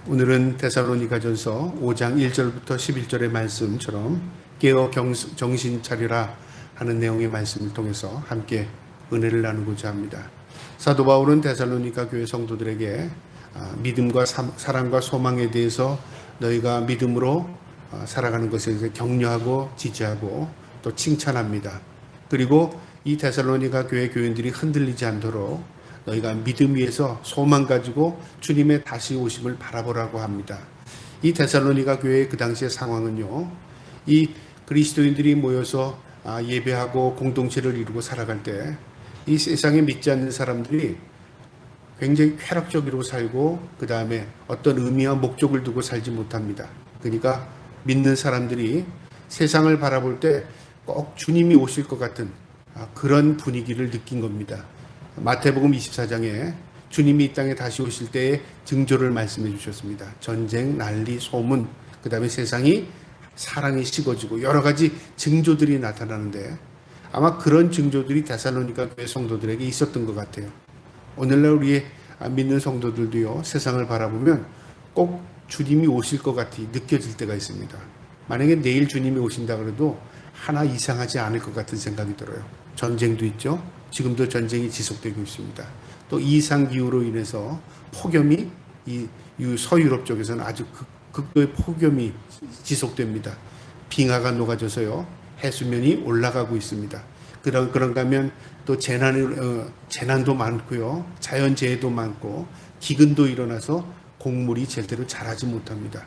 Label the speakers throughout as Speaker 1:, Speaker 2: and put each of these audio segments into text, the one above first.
Speaker 1: 오늘은 데살로니가전서 5장 1절부터 11절의 말씀처럼 깨어 정신 차리라 하는 내용의 말씀을 통해서 함께 은혜를 나누고자 합니다. 사도 바울은 데살로니가 교회 성도들에게 믿음과 사랑과 소망에 대해서 너희가 믿음으로 살아가는 것에 대해서 격려하고 지지하고 또 칭찬합니다. 그리고 이 데살로니가 교회 교인들이 흔들리지 않도록 너희가 믿음 위에서 소망 가지고 주님의 다시 오심을 바라보라고 합니다. 이 데살로니가 교회의 그 당시의 상황은요, 이 그리스도인들이 모여서 예배하고 공동체를 이루고 살아갈 때 이 세상에 믿지 않는 사람들이 굉장히 쾌락적으로 살고 그 다음에 어떤 의미와 목적을 두고 살지 못합니다. 그러니까 믿는 사람들이 세상을 바라볼 때 꼭 주님이 오실 것 같은 그런 분위기를 느낀 겁니다. 마태복음 24장에 주님이 이 땅에 다시 오실 때의 징조를 말씀해 주셨습니다. 전쟁, 난리, 소문, 그 다음에 세상이 사랑이 식어지고 여러 가지 징조들이 나타나는데 아마 그런 징조들이 데살로니가 교회 성도들에게 있었던 것 같아요. 오늘날 우리의 믿는 성도들도요, 세상을 바라보면 꼭 주님이 오실 것 같이 느껴질 때가 있습니다. 만약에 내일 주님이 오신다 그래도 하나 이상하지 않을 것 같은 생각이 들어요. 전쟁도 있죠. 지금도 전쟁이 지속되고 있습니다. 또 이상기후로 인해서 폭염이 이 서유럽 쪽에서는 아주 극도의 폭염이 지속됩니다. 빙하가 녹아져서요, 해수면이 올라가고 있습니다. 그런가 하면 또 재난도 많고요, 자연재해도 많고 기근도 일어나서 곡물이 제대로 자라지 못합니다.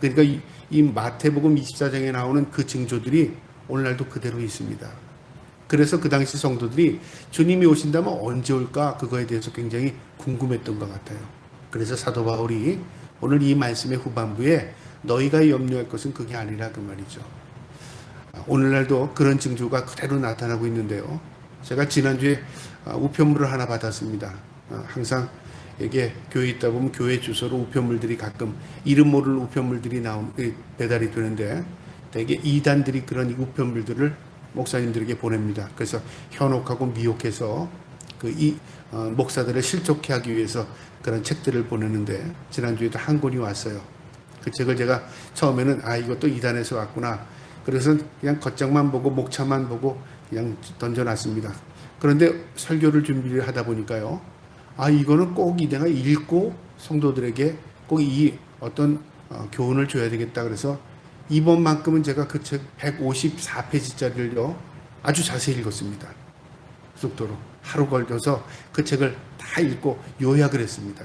Speaker 1: 그러니까 이 마태복음 24장에 나오는 그 징조들이 오늘날도 그대로 있습니다. 그래서 그 당시 성도들이 주님이 오신다면 언제 올까 그거에 대해서 굉장히 궁금했던 것 같아요. 그래서 사도 바울이 오늘 이 말씀의 후반부에 너희가 염려할 것은 그게 아니라 그 말이죠. 오늘날도 그런 징조가 그대로 나타나고 있는데요. 제가 지난주에 우편물을 하나 받았습니다. 항상 이게 교회에 있다 보면 교회 주소로 우편물들이 가끔 이름 모를 우편물들이 배달이 되는데 되게 이단들이 그런 우편물들을 목사님들에게 보냅니다. 그래서 현혹하고 미혹해서 목사들을 실족해 하기 위해서 그런 책들을 보내는데 지난주에도 한 권이 왔어요. 그 책을 제가 처음에는 이것도 이단에서 왔구나. 그래서 그냥 겉장만 보고 목차만 보고 그냥 던져놨습니다. 그런데 설교를 준비를 하다 보니까요, 이거는 꼭 내가 읽고 성도들에게 꼭 이 어떤 교훈을 줘야 되겠다. 그래서 이번만큼은 제가 그 책 154페이지짜리를요 아주 자세히 읽었습니다. 속도로 하루 걸려서 그 책을 다 읽고 요약을 했습니다.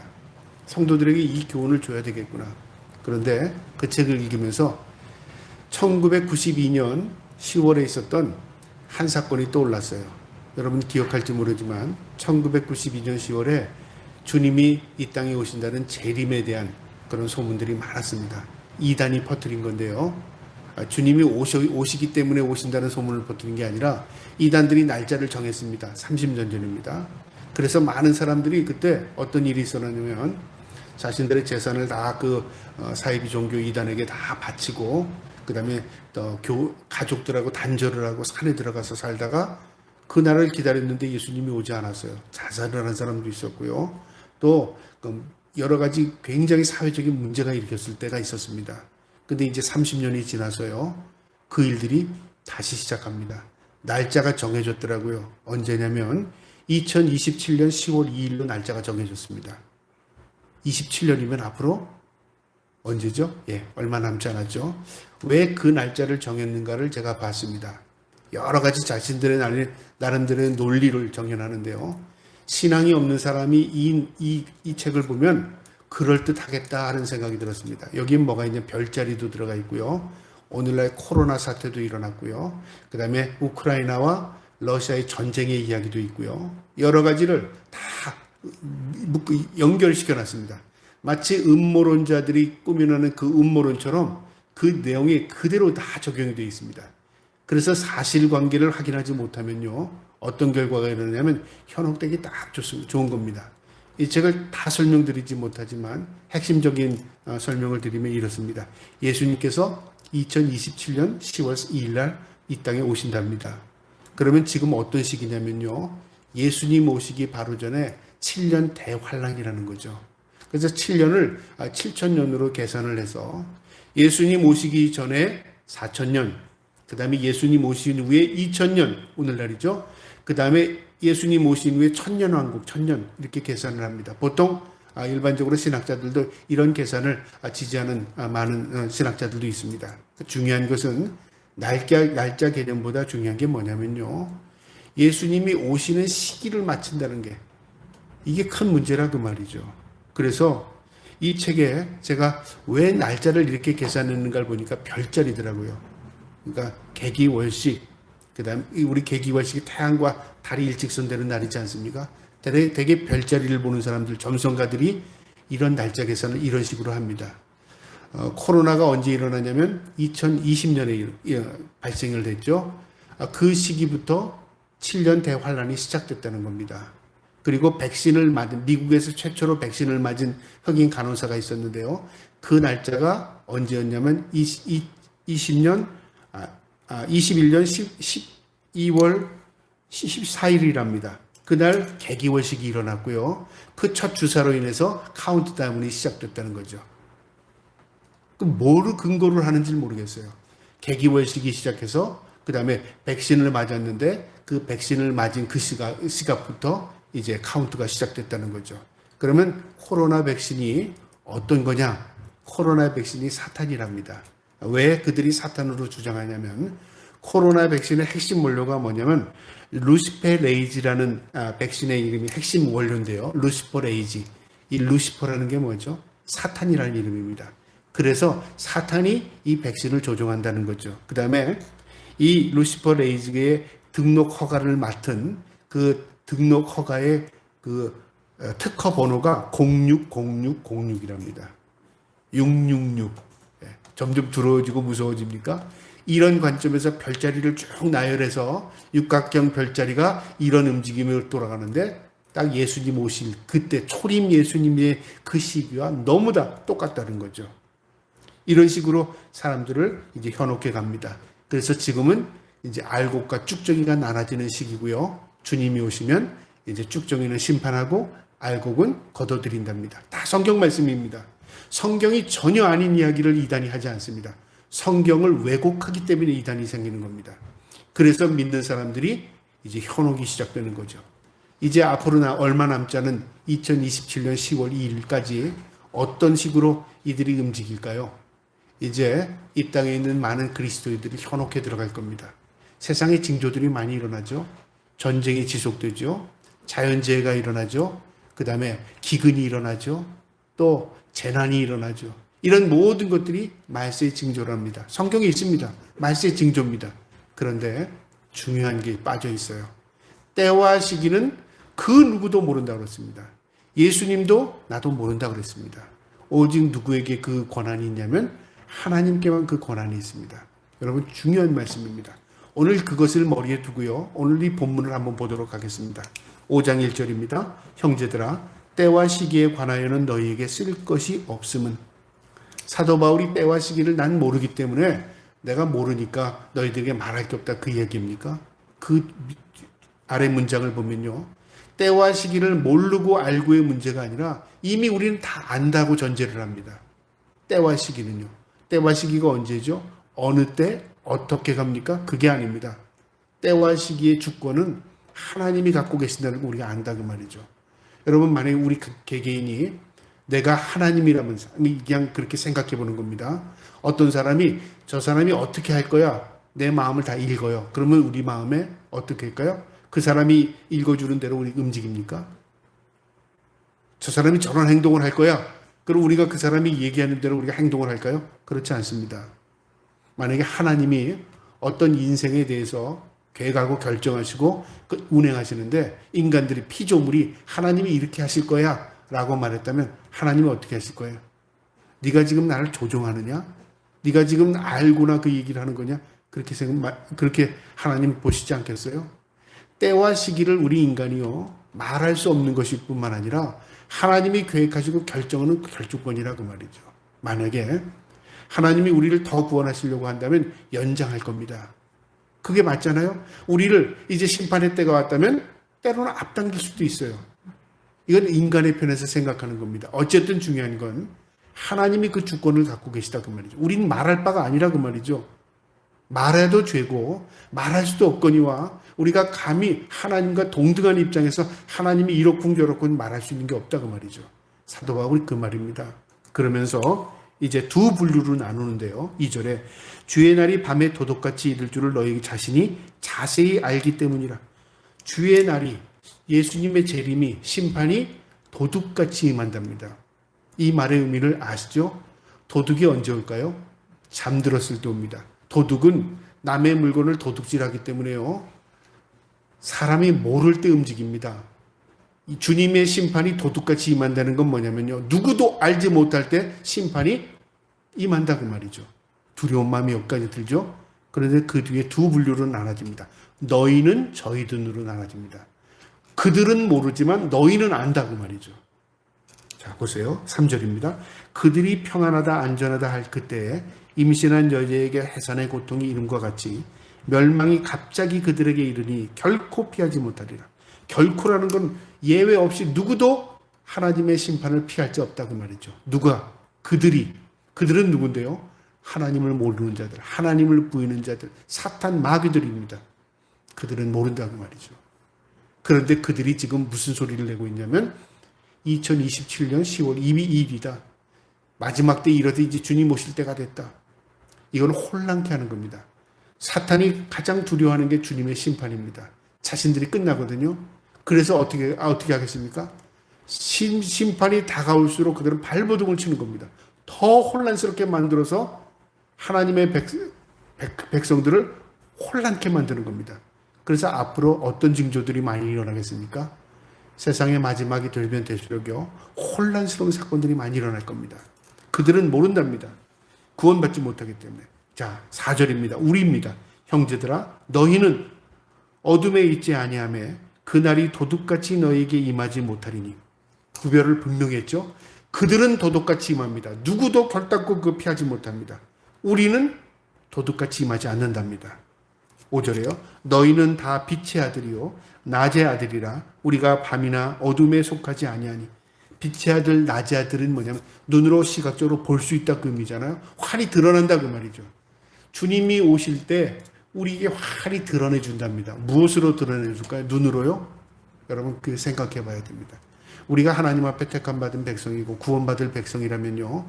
Speaker 1: 성도들에게 이 교훈을 줘야 되겠구나. 그런데 그 책을 읽으면서 1992년 10월에 있었던 한 사건이 떠올랐어요. 여러분 기억할지 모르지만 1992년 10월에 주님이 이 땅에 오신다는 재림에 대한 그런 소문들이 많았습니다. 이단이 퍼뜨린 건데요. 주님이 오시기 때문에 오신다는 소문을 퍼뜨린 게 아니라 이단들이 날짜를 정했습니다. 30년 전입니다. 그래서 많은 사람들이 그때 어떤 일이 있었냐면 자신들의 재산을 다 사이비 종교 이단에게 다 바치고 그 다음에 가족들하고 단절을 하고 산에 들어가서 살다가 그날을 기다렸는데 예수님이 오지 않았어요. 자살을 한 사람도 있었고요. 또 여러 가지 굉장히 사회적인 문제가 일으켰을 때가 있었습니다. 근데 이제 30년이 지나서요, 그 일들이 다시 시작합니다. 날짜가 정해졌더라고요. 언제냐면 2027년 10월 2일로 날짜가 정해졌습니다. 27년이면 앞으로 언제죠? 얼마 남지 않았죠. 왜 그 날짜를 정했는가를 제가 봤습니다. 여러 가지 자신들의 나름대로의 논리를 정연하는데요. 신앙이 없는 사람이 이 책을 보면 그럴듯하겠다 하는 생각이 들었습니다. 여기엔 뭐가 있냐? 별자리도 들어가 있고요. 오늘날 코로나 사태도 일어났고요. 그 다음에 우크라이나와 러시아의 전쟁의 이야기도 있고요. 여러 가지를 다 연결시켜 놨습니다. 마치 음모론자들이 꾸며내는 그 음모론처럼 그 내용이 그대로 다 적용이 되어 있습니다. 그래서 사실관계를 확인하지 못하면요, 어떤 결과가 일어나냐면 현혹되기 딱 좋은 겁니다. 이 책을 다 설명드리지 못하지만 핵심적인 설명을 드리면 이렇습니다. 예수님께서 2027년 10월 2일 날 이 땅에 오신답니다. 그러면 지금 어떤 시기냐면요, 예수님 오시기 바로 전에 7년 대환란이라는 거죠. 그래서 7년을 7,000년으로 계산을 해서 예수님 오시기 전에 4,000년, 그 다음에 예수님 오신 후에 2,000년, 오늘날이죠. 그 다음에 예수님 오신 후에 1,000년 왕국, 1,000년 이렇게 계산을 합니다. 보통 일반적으로 신학자들도 이런 계산을 지지하는 많은 신학자들도 있습니다. 중요한 것은 날짜 개념보다 중요한 게 뭐냐면요. 예수님이 오시는 시기를 맞춘다는 게 이게 큰 문제라 그 말이죠. 그래서 이 책에 제가 왜 날짜를 이렇게 계산했는가를 보니까 별자리더라고요. 그러니까 개기월식, 그 다음에 우리 개기월식이 태양과 달이 일직선되는 날이지 않습니까? 되게 별자리를 보는 사람들, 점성가들이 이런 날짜 계산을 이런 식으로 합니다. 코로나가 언제 일어나냐면 2020년에 발생을 됐죠. 그 시기부터 7년 대환란이 시작됐다는 겁니다. 그리고 백신을 맞은, 미국에서 최초로 백신을 맞은 흑인 간호사가 있었는데요. 그 날짜가 언제였냐면 21년 12월 14일이랍니다. 그날 개기월식이 일어났고요. 그 첫 주사로 인해서 카운트다운이 시작됐다는 거죠. 뭐를 근거로 하는지 모르겠어요. 개기월식이 시작해서 그 다음에 백신을 맞았는데 그 백신을 맞은 그 시각부터 이제 카운트가 시작됐다는 거죠. 그러면 코로나 백신이 어떤 거냐? 코로나 백신이 사탄이랍니다. 왜 그들이 사탄으로 주장하냐면 코로나 백신의 핵심 원료가 뭐냐면 루시페레이즈라는 백신의 이름이 핵심 원료인데요. 루시퍼레이즈. 이 루시퍼라는 게 뭐죠? 사탄이라는 이름입니다. 그래서 사탄이 이 백신을 조종한다는 거죠. 그 다음에 이 루시퍼레이즈의 등록 허가를 맡은 그 등록 허가의 그 특허 번호가 060606이랍니다. 666. 점점 두려워지고 무서워집니까? 이런 관점에서 별자리를 쭉 나열해서 육각형 별자리가 이런 움직임으로 돌아가는데 딱 예수님 오실 그때 초림 예수님의 그 시기와 너무 다 똑같다는 거죠. 이런 식으로 사람들을 이제 현혹해 갑니다. 그래서 지금은 이제 알곡과 쭉정이가 나눠지는 시기고요. 주님이 오시면 이제 쭉정이는 심판하고 알곡은 거둬들인답니다. 다 성경 말씀입니다. 성경이 전혀 아닌 이야기를 이단이 하지 않습니다. 성경을 왜곡하기 때문에 이단이 생기는 겁니다. 그래서 믿는 사람들이 이제 현혹이 시작되는 거죠. 이제 앞으로 얼마 남지 않은 2027년 10월 2일까지 어떤 식으로 이들이 움직일까요? 이제 이 땅에 있는 많은 그리스도인들이 현혹해 들어갈 겁니다. 세상에 징조들이 많이 일어나죠. 전쟁이 지속되죠. 자연재해가 일어나죠. 그 다음에 기근이 일어나죠. 또 재난이 일어나죠. 이런 모든 것들이 말세의 징조랍니다. 성경에 있습니다. 말세의 징조입니다. 그런데 중요한 게 빠져 있어요. 때와 시기는 그 누구도 모른다고 그랬습니다. 예수님도 나도 모른다고 그랬습니다. 오직 누구에게 그 권한이 있냐면 하나님께만 그 권한이 있습니다. 여러분 중요한 말씀입니다. 오늘 그것을 머리에 두고요. 오늘 이 본문을 한번 보도록 하겠습니다. 5장 1절입니다. 형제들아 때와 시기에 관하여는 너희에게 쓸 것이 없음은 사도 바울이 때와 시기를 난 모르기 때문에 내가 모르니까 너희들에게 말할 게 없다 그 얘기입니까? 그 아래 문장을 보면요. 때와 시기를 모르고 알고의 문제가 아니라 이미 우리는 다 안다고 전제를 합니다. 때와 시기는요. 때와 시기가 언제죠? 어느 때 어떻게 갑니까? 그게 아닙니다. 때와 시기의 주권은 하나님이 갖고 계신다는 거 우리가 안다 그 말이죠. 여러분 만약에 우리 개개인이 내가 하나님이라면 그냥 그렇게 생각해 보는 겁니다. 어떤 사람이 저 사람이 어떻게 할 거야? 내 마음을 다 읽어요. 그러면 우리 마음에 어떻게 할까요? 그 사람이 읽어주는 대로 우리 움직입니까? 저 사람이 저런 행동을 할 거야. 그럼 우리가 그 사람이 얘기하는 대로 우리가 행동을 할까요? 그렇지 않습니다. 만약에 하나님이 어떤 인생에 대해서 계획하고 결정하시고 운행하시는데 인간들이 피조물이 하나님이 이렇게 하실 거야 라고 말했다면 하나님은 어떻게 하실 거예요? 네가 지금 나를 조종하느냐? 네가 지금 알고나 그 얘기를 하는 거냐? 그렇게 하나님 보시지 않겠어요? 때와 시기를 우리 인간이요 말할 수 없는 것일 뿐만 아니라 하나님이 계획하시고 결정하는 결정권이라고 말이죠. 만약에 하나님이 우리를 더 구원하시려고 한다면 연장할 겁니다. 그게 맞잖아요. 우리를 이제 심판의 때가 왔다면 때로는 앞당길 수도 있어요. 이건 인간의 편에서 생각하는 겁니다. 어쨌든 중요한 건 하나님이 그 주권을 갖고 계시다 그 말이죠. 우리는 말할 바가 아니라 그 말이죠. 말해도 죄고 말할 수도 없거니와 우리가 감히 하나님과 동등한 입장에서 하나님이 이렇군 저렇군 말할 수 있는 게 없다 그 말이죠. 사도 바울이 그 말입니다. 그러면서 이제 두 분류로 나누는데요. 2절에 주의 날이 밤에 도둑같이 이를 줄을 너희 자신이 자세히 알기 때문이라. 주의 날이 예수님의 재림이 심판이 도둑같이 임한답니다. 이 말의 의미를 아시죠? 도둑이 언제 올까요? 잠들었을 때 옵니다. 도둑은 남의 물건을 도둑질하기 때문에요. 사람이 모를 때 움직입니다. 이 주님의 심판이 도둑같이 임한다는 건 뭐냐면요. 누구도 알지 못할 때 심판이 임한다 그 말이죠. 두려운 마음이 여기까지 들죠. 그런데 그 뒤에 두 분류로 나눠집니다. 너희는 저희들로 나눠집니다. 그들은 모르지만 너희는 안다 그 말이죠. 자 보세요. 3절입니다. 그들이 평안하다 안전하다 할 그때에 임신한 여자에게 해산의 고통이 이름과 같이 멸망이 갑자기 그들에게 이르니 결코 피하지 못하리라. 결코라는 건 예외 없이 누구도 하나님의 심판을 피할 수 없다 그 말이죠. 누가? 그들은 누군데요? 하나님을 모르는 자들, 하나님을 부인하는 자들, 사탄 마귀들입니다. 그들은 모른다 그 말이죠. 그런데 그들이 지금 무슨 소리를 내고 있냐면 2027년 10월 2일이다. 마지막 때 이러다 이제 주님 오실 때가 됐다. 이건 혼란케 하는 겁니다. 사탄이 가장 두려워하는 게 주님의 심판입니다. 자신들이 끝나거든요. 그래서 어떻게 하겠습니까? 심판이 다가올수록 그들은 발버둥을 치는 겁니다. 더 혼란스럽게 만들어서 하나님의 백성들을 혼란케 만드는 겁니다. 그래서 앞으로 어떤 징조들이 많이 일어나겠습니까? 세상의 마지막이 되면 될수록요 혼란스러운 사건들이 많이 일어날 겁니다. 그들은 모른답니다. 구원받지 못하기 때문에. 자 4절입니다. 우리입니다. 형제들아 너희는 어둠에 있지 아니하며 그날이 도둑같이 너희에게 임하지 못하리니. 구별을 분명히 했죠. 그들은 도둑같이 임합니다. 누구도 결단코 그 피하지 못합니다. 우리는 도둑같이 임하지 않는답니다. 5절에요. 너희는 다 빛의 아들이요 낮의 아들이라. 우리가 밤이나 어둠에 속하지 아니하니. 빛의 아들 낮의 아들은 뭐냐면 눈으로 시각적으로 볼 수 있다 그 의미잖아요. 활이 드러난다 그 말이죠. 주님이 오실 때 우리에게 활이 드러내 준답니다. 무엇으로 드러내 줄까요? 눈으로요? 여러분 그 생각해 봐야 됩니다. 우리가 하나님 앞에 택함 받은 백성이고 구원받을 백성이라면요.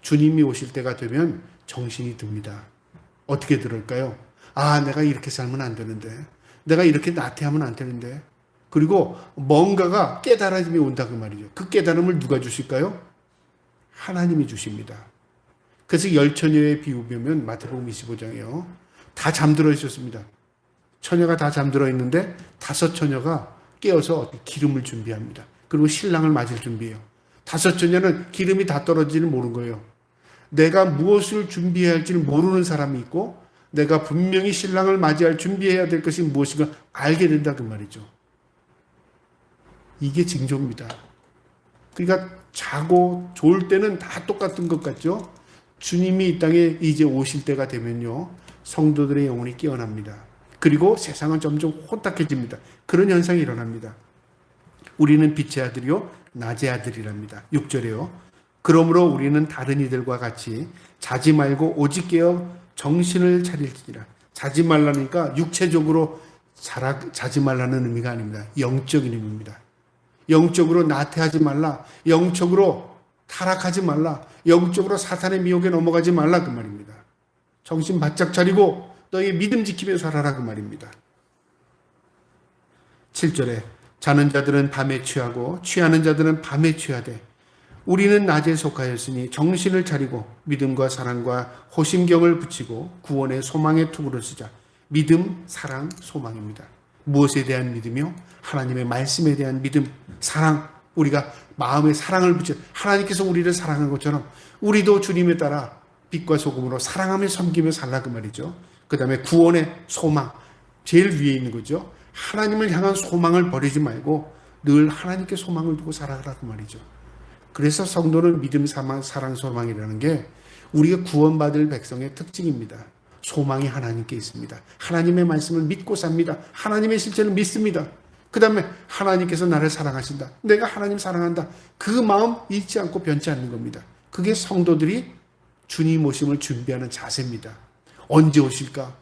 Speaker 1: 주님이 오실 때가 되면 정신이 듭니다. 어떻게 들을까요? 아, 내가 이렇게 살면 안 되는데. 내가 이렇게 나태하면 안 되는데. 그리고 뭔가가 깨달음이 온다 그 말이죠. 그 깨달음을 누가 주실까요? 하나님이 주십니다. 그래서 열처녀의 비유면 마태복음 25장이요. 다 잠들어 있었습니다. 처녀가 다 잠들어 있는데 5 처녀가 깨어서 기름을 준비합니다. 그리고 신랑을 맞을 준비해요. 5 처녀는 기름이 다 떨어지지를 모르는 거예요. 내가 무엇을 준비해야 할지를 모르는 사람이 있고 내가 분명히 신랑을 맞이할 준비해야 될 것이 무엇인가 알게 된다 그 말이죠. 이게 징조입니다. 그러니까 자고 좋을 때는 다 똑같은 것 같죠. 주님이 이 땅에 이제 오실 때가 되면요. 성도들의 영혼이 깨어납니다. 그리고 세상은 점점 혼탁해집니다. 그런 현상이 일어납니다. 우리는 빛의 아들이요 낮의 아들이랍니다. 6절에요. 그러므로 우리는 다른 이들과 같이 자지 말고 오직 깨어 정신을 차릴지니라. 자지 말라니까 육체적으로 자지 말라는 의미가 아닙니다. 영적인 의미입니다. 영적으로 나태하지 말라. 영적으로 타락하지 말라. 영적으로 사탄의 미혹에 넘어가지 말라 그 말입니다. 정신 바짝 차리고 너희 믿음 지키며 살아라 그 말입니다. 7절에 자는 자들은 밤에 취하고 취하는 자들은 밤에 취하되 우리는 낮에 속하였으니 정신을 차리고 믿음과 사랑과 호심경을 붙이고 구원의 소망의 투구를 쓰자. 믿음, 사랑, 소망입니다. 무엇에 대한 믿음이요? 하나님의 말씀에 대한 믿음, 사랑. 우리가 마음에 사랑을 붙여 하나님께서 우리를 사랑한 것처럼 우리도 주님에 따라 빛과 소금으로 사랑하며 섬기며 살라 그 말이죠. 그 다음에 구원의 소망, 제일 위에 있는 거죠. 하나님을 향한 소망을 버리지 말고 늘 하나님께 소망을 두고 살아가라 그 말이죠. 그래서 성도는 믿음, 사랑, 소망이라는 게 우리가 구원받을 백성의 특징입니다. 소망이 하나님께 있습니다. 하나님의 말씀을 믿고 삽니다. 하나님의 실체를 믿습니다. 그 다음에 하나님께서 나를 사랑하신다. 내가 하나님 사랑한다. 그 마음 잃지 않고 변치 않는 겁니다. 그게 성도들이 주님 오심을 준비하는 자세입니다. 언제 오실까?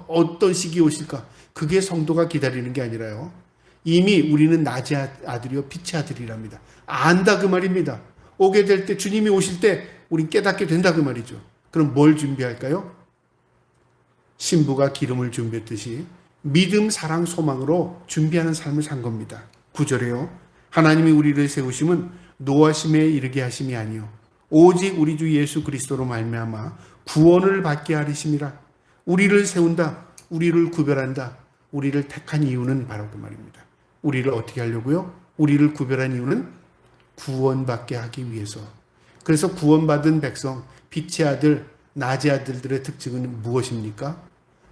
Speaker 1: 어떤 시기에 오실까? 그게 성도가 기다리는 게 아니라요. 이미 우리는 낮의 아들이요 빛의 아들이랍니다. 안다 그 말입니다. 오게 될 때 주님이 오실 때 우린 깨닫게 된다 그 말이죠. 그럼 뭘 준비할까요? 신부가 기름을 준비했듯이 믿음, 사랑, 소망으로 준비하는 삶을 산 겁니다. 9절에요. 하나님이 우리를 세우심은 노하심에 이르게 하심이 아니요 오직 우리 주 예수 그리스도로 말미암아 구원을 받게 하리심이라. 우리를 세운다. 우리를 구별한다. 우리를 택한 이유는 바로 그 말입니다. 우리를 어떻게 하려고요? 우리를 구별한 이유는 구원받게 하기 위해서. 그래서 구원받은 백성, 빛의 아들, 낮의 아들들의 특징은 무엇입니까?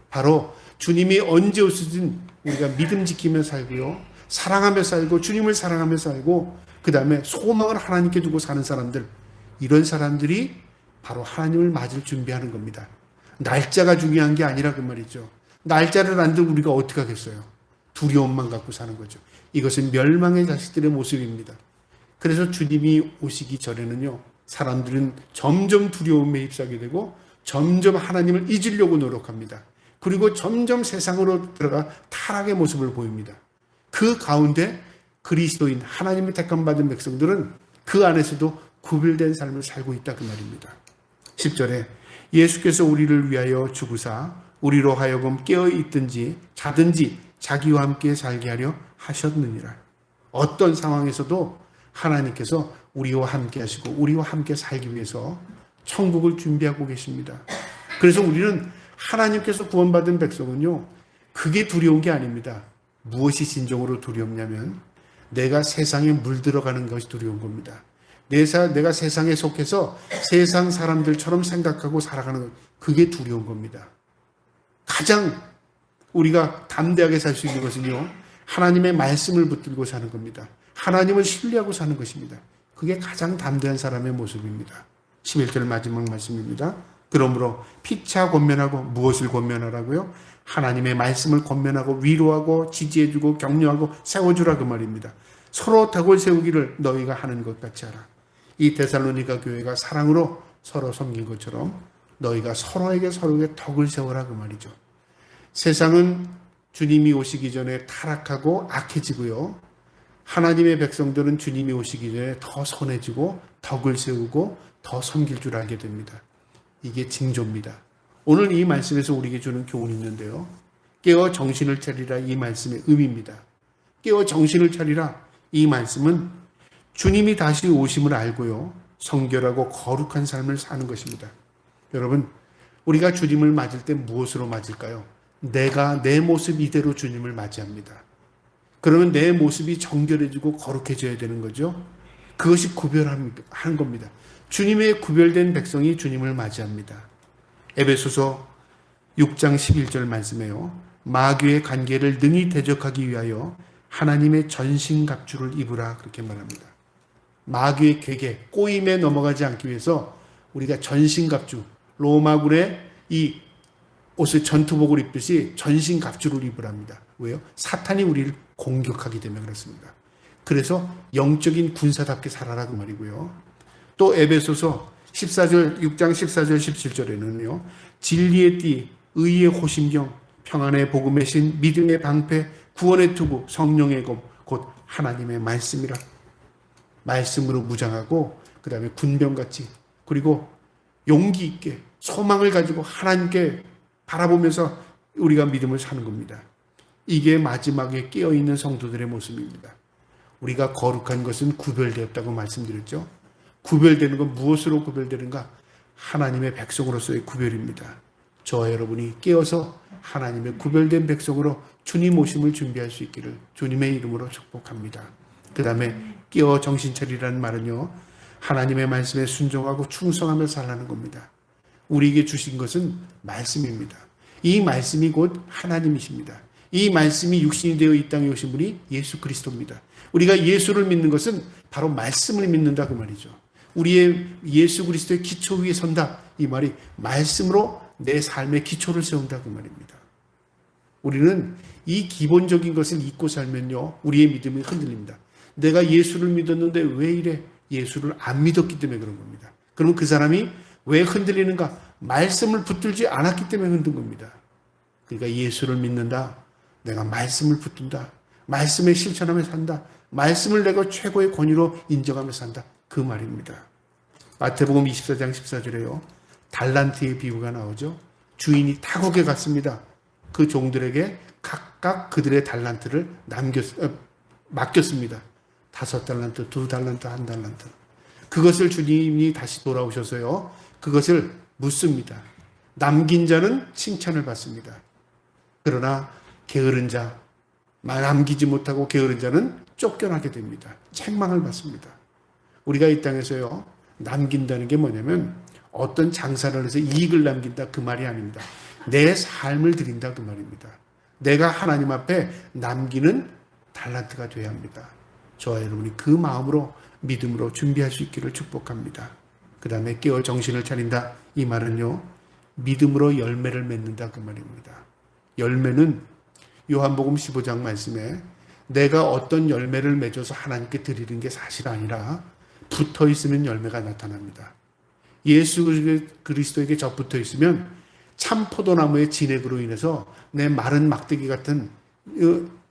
Speaker 1: 바로 주님이 언제 오시든 우리가 믿음 지키며 살고요. 사랑하며 살고 주님을 사랑하며 살고 그 다음에 소망을 하나님께 두고 사는 사람들, 이런 사람들이 바로 하나님을 맞을 준비하는 겁니다. 날짜가 중요한 게 아니라 그 말이죠. 날짜를 안 들고 우리가 어떻게 하겠어요? 두려움만 갖고 사는 거죠. 이것은 멸망의 자식들의 모습입니다. 그래서 주님이 오시기 전에는요, 사람들은 점점 두려움에 휩싸게 되고 점점 하나님을 잊으려고 노력합니다. 그리고 점점 세상으로 들어가 타락의 모습을 보입니다. 그 가운데 그리스도인 하나님의 택함 받은 백성들은 그 안에서도 구별된 삶을 살고 있다 그 말입니다. 10절에 예수께서 우리를 위하여 죽으사 우리로 하여금 깨어있든지 자든지 자기와 함께 살게 하려 하셨느니라. 어떤 상황에서도 하나님께서 우리와 함께 하시고 우리와 함께 살기 위해서 천국을 준비하고 계십니다. 그래서 우리는 하나님께서 구원받은 백성은요, 그게 두려운 게 아닙니다. 무엇이 진정으로 두렵냐면 내가 세상에 물들어가는 것이 두려운 겁니다. 내가 세상에 속해서 세상 사람들처럼 생각하고 살아가는 것, 그게 두려운 겁니다. 가장 우리가 담대하게 살 수 있는 것은요, 하나님의 말씀을 붙들고 사는 겁니다. 하나님을 신뢰하고 사는 것입니다. 그게 가장 담대한 사람의 모습입니다. 11절 마지막 말씀입니다. 그러므로 피차 권면하고, 무엇을 권면하라고요? 하나님의 말씀을 권면하고 위로하고 지지해주고 격려하고 세워주라 그 말입니다. 서로 덕을 세우기를 너희가 하는 것 같이 하라. 이 데살로니가 교회가 사랑으로 서로 섬긴 것처럼 너희가 서로에게 덕을 세워라 그 말이죠. 세상은 주님이 오시기 전에 타락하고 악해지고요, 하나님의 백성들은 주님이 오시기 전에 더 선해지고 덕을 세우고 더 섬길 줄 알게 됩니다. 이게 징조입니다. 오늘 이 말씀에서 우리에게 주는 교훈이 있는데요, 깨어 정신을 차리라, 이 말씀의 의미입니다. 깨어 정신을 차리라, 이 말씀은 주님이 다시 오심을 알고요, 성결하고 거룩한 삶을 사는 것입니다. 여러분, 우리가 주님을 맞을 때 무엇으로 맞을까요? 내가 내 모습 이대로 주님을 맞이합니다. 그러면 내 모습이 정결해지고 거룩해져야 되는 거죠. 그것이 구별하는 겁니다. 주님의 구별된 백성이 주님을 맞이합니다. 에베소서 6장 11절 말씀에요, 마귀의 관계를 능히 대적하기 위하여 하나님의 전신갑주를 입으라 그렇게 말합니다. 마귀의 괴계, 꼬임에 넘어가지 않기 위해서 우리가 전신갑주, 로마굴의 이 옷을 전투복을 입듯이 전신갑주를 입으랍니다. 왜요? 사탄이 우리를 공격하기 때문에 그렇습니다. 그래서 영적인 군사답게 살아라 그 말이고요. 또 에베소서 6장 14절 17절에는요, 진리의 띠, 의의 호심경, 평안의 복음의 신, 믿음의 방패, 구원의 투구, 성령의 검, 곧 하나님의 말씀이라. 말씀으로 무장하고 그 다음에 군병같이, 그리고 용기 있게 소망을 가지고 하나님께 바라보면서 우리가 믿음을 사는 겁니다. 이게 마지막에 깨어있는 성도들의 모습입니다. 우리가 거룩한 것은 구별되었다고 말씀드렸죠. 구별되는 건 무엇으로 구별되는가? 하나님의 백성으로서의 구별입니다. 저와 여러분이 깨어서 하나님의 구별된 백성으로 주님 오심을 준비할 수 있기를 주님의 이름으로 축복합니다. 그 다음에 깨어 정신 차리라는 말은요, 하나님의 말씀에 순종하고 충성하며 살라는 겁니다. 우리에게 주신 것은 말씀입니다. 이 말씀이 곧 하나님이십니다. 이 말씀이 육신이 되어 이 땅에 오신 분이 예수 그리스도입니다. 우리가 예수를 믿는 것은 바로 말씀을 믿는다 그 말이죠. 우리의 예수 그리스도의 기초 위에 선다, 이 말이 말씀으로 내 삶의 기초를 세운다 그 말입니다. 우리는 이 기본적인 것을 잊고 살면요, 우리의 믿음이 흔들립니다. 내가 예수를 믿었는데 왜 이래? 예수를 안 믿었기 때문에 그런 겁니다. 그러면 그 사람이 왜 흔들리는가? 말씀을 붙들지 않았기 때문에 흔든 겁니다. 그러니까 예수를 믿는다. 내가 말씀을 붙든다. 말씀에 실천하며 산다. 말씀을 내가 최고의 권위로 인정하며 산다. 그 말입니다. 마태복음 24장 14절에요. 달란트의 비유가 나오죠. 주인이 타국에 갔습니다. 그 종들에게 각각 그들의 달란트를 맡겼습니다. 5달란트, 2달란트, 1달란트. 그것을 주님이 다시 돌아오셔서요, 그것을 묻습니다. 남긴 자는 칭찬을 받습니다. 그러나 게으른 자, 남기지 못하고 게으른 자는 쫓겨나게 됩니다. 책망을 받습니다. 우리가 이 땅에서요, 남긴다는 게 뭐냐면 어떤 장사를 해서 이익을 남긴다 그 말이 아닙니다. 내 삶을 드린다 그 말입니다. 내가 하나님 앞에 남기는 달란트가 되어야 합니다. 저와 여러분이 그 마음으로 믿음으로 준비할 수 있기를 축복합니다. 그 다음에 깨어 정신을 차린다. 이 말은요, 믿음으로 열매를 맺는다 그 말입니다. 열매는 요한복음 15장 말씀에 내가 어떤 열매를 맺어서 하나님께 드리는 게 사실 아니라 붙어 있으면 열매가 나타납니다. 예수 그리스도에게 접붙어 있으면 참 포도나무의 진액으로 인해서 내 마른 막대기 같은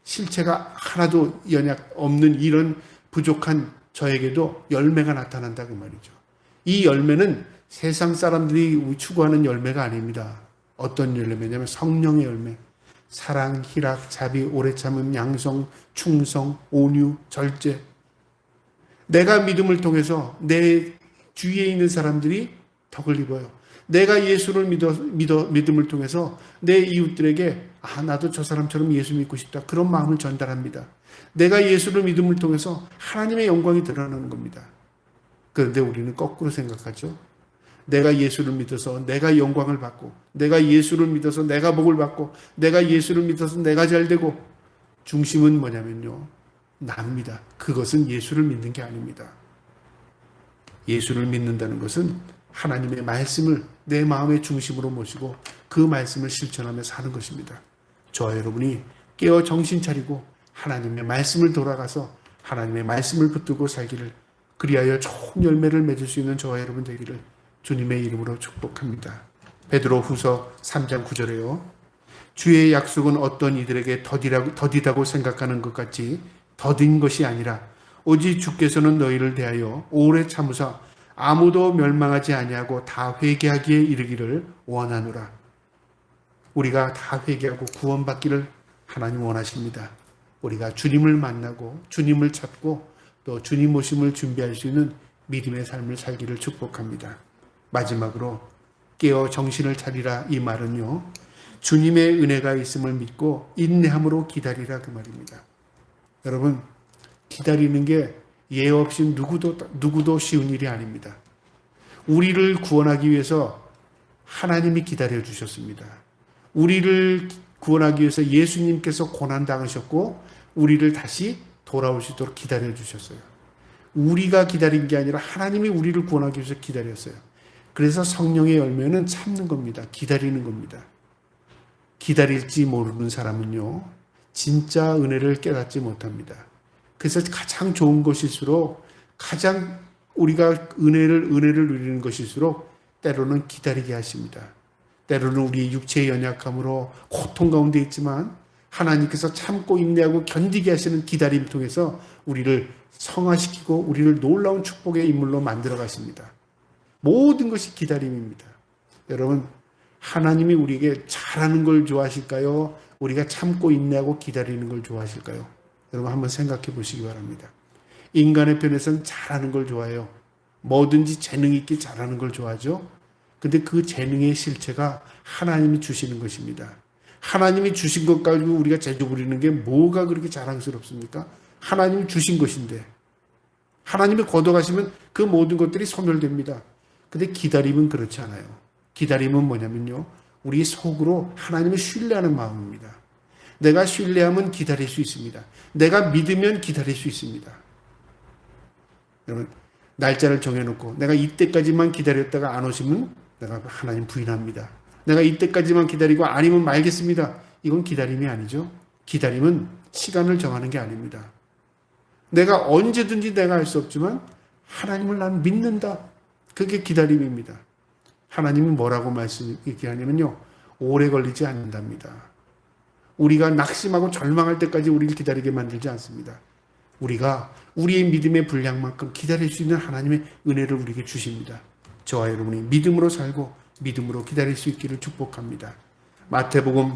Speaker 1: 실체가 하나도 연약 없는 이런 부족한 저에게도 열매가 나타난다 그 말이죠. 이 열매는 세상 사람들이 추구하는 열매가 아닙니다. 어떤 열매냐면 성령의 열매. 사랑, 희락, 자비, 오래 참음, 양성, 충성, 온유, 절제. 내가 믿음을 통해서 내 주위에 있는 사람들이 덕을 입어요. 내가 예수를 믿음을 통해서 내 이웃들에게 나도 저 사람처럼 예수 믿고 싶다. 그런 마음을 전달합니다. 내가 예수를 믿음을 통해서 하나님의 영광이 드러나는 겁니다. 그런데 우리는 거꾸로 생각하죠. 내가 예수를 믿어서 내가 영광을 받고, 내가 예수를 믿어서 내가 복을 받고, 내가 예수를 믿어서 내가 잘되고, 중심은 뭐냐면요, 나입니다. 그것은 예수를 믿는 게 아닙니다. 예수를 믿는다는 것은 하나님의 말씀을 내 마음의 중심으로 모시고 그 말씀을 실천하며 사는 것입니다. 저와 여러분이 깨어 정신 차리고 하나님의 말씀을 돌아가서 하나님의 말씀을 붙들고 살기를, 그리하여 좋은 열매를 맺을 수 있는 저와 여러분 되기를 주님의 이름으로 축복합니다. 베드로 후서 3장 9절에요. 주의 약속은 어떤 이들에게 더디다고 생각하는 것 같이 더딘 것이 아니라 오직 주께서는 너희를 대하여 오래 참으사 아무도 멸망하지 아니하고 다 회개하기에 이르기를 원하노라. 우리가 다 회개하고 구원받기를 하나님 원하십니다. 우리가 주님을 만나고 주님을 찾고 또 주님 오심을 준비할 수 있는 믿음의 삶을 살기를 축복합니다. 마지막으로 깨어 정신을 차리라. 이 말은요, 주님의 은혜가 있음을 믿고 인내함으로 기다리라 그 말입니다. 여러분, 기다리는 게 예 없이 누구도 쉬운 일이 아닙니다. 우리를 구원하기 위해서 하나님이 기다려 주셨습니다. 우리를 구원하기 위해서 예수님께서 고난당하셨고 우리를 다시 돌아올 수 있도록 기다려 주셨어요. 우리가 기다린 게 아니라 하나님이 우리를 구원하기 위해서 기다렸어요. 그래서 성령의 열매는 참는 겁니다. 기다리는 겁니다. 기다릴지 모르는 사람은요, 진짜 은혜를 깨닫지 못합니다. 그래서 가장 좋은 것일수록, 가장 우리가 은혜를 누리는 것일수록 때로는 기다리게 하십니다. 때로는 우리의 육체의 연약함으로 고통 가운데 있지만 하나님께서 참고 인내하고 견디게 하시는 기다림 통해서 우리를 성화시키고 우리를 놀라운 축복의 인물로 만들어 가십니다. 모든 것이 기다림입니다. 여러분, 하나님이 우리에게 잘하는 걸 좋아하실까요? 우리가 참고 인내하고 기다리는 걸 좋아하실까요? 여러분 한번 생각해 보시기 바랍니다. 인간의 편에서는 잘하는 걸 좋아해요. 뭐든지 재능 있게 잘하는 걸 좋아하죠. 근데 그 재능의 실체가 하나님이 주시는 것입니다. 하나님이 주신 것 가지고 우리가 재주 부리는 게 뭐가 그렇게 자랑스럽습니까? 하나님이 주신 것인데, 하나님이 걷어가시면 그 모든 것들이 소멸됩니다. 근데 기다림은 그렇지 않아요. 기다림은 뭐냐면요, 우리 속으로 하나님을 신뢰하는 마음입니다. 내가 신뢰하면 기다릴 수 있습니다. 내가 믿으면 기다릴 수 있습니다. 여러분, 날짜를 정해놓고 내가 이때까지만 기다렸다가 안 오시면 내가 하나님 부인합니다. 내가 이때까지만 기다리고 아니면 말겠습니다. 이건 기다림이 아니죠. 기다림은 시간을 정하는 게 아닙니다. 내가 언제든지 내가 알 수 없지만 하나님을 난 믿는다. 그게 기다림입니다. 하나님은 뭐라고 얘기하냐면요. 오래 걸리지 않는답니다. 우리가 낙심하고 절망할 때까지 우리를 기다리게 만들지 않습니다. 우리가 우리의 믿음의 분량만큼 기다릴 수 있는 하나님의 은혜를 우리에게 주십니다. 저와 여러분이 믿음으로 살고 믿음으로 기다릴 수 있기를 축복합니다. 마태복음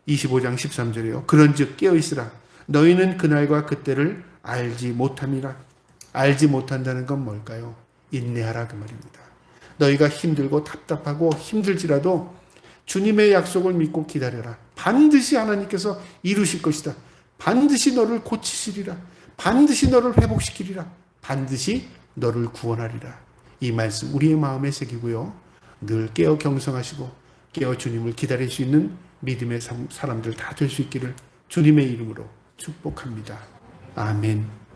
Speaker 1: 25장 13절에요. 그런즉 깨어있으라. 너희는 그날과 그때를 알지 못함이라. 알지 못한다는 건 뭘까요? 인내하라 그 말입니다. 너희가 힘들고 답답하고 힘들지라도 주님의 약속을 믿고 기다려라. 반드시 하나님께서 이루실 것이다. 반드시 너를 고치시리라. 반드시 너를 회복시키리라. 반드시 너를 구원하리라. 이 말씀 우리의 마음에 새기고요. 늘 깨어 경성하시고 깨어 주님을 기다릴 수 있는 믿음의 사람들 다 될 수 있기를 주님의 이름으로 축복합니다. 아멘.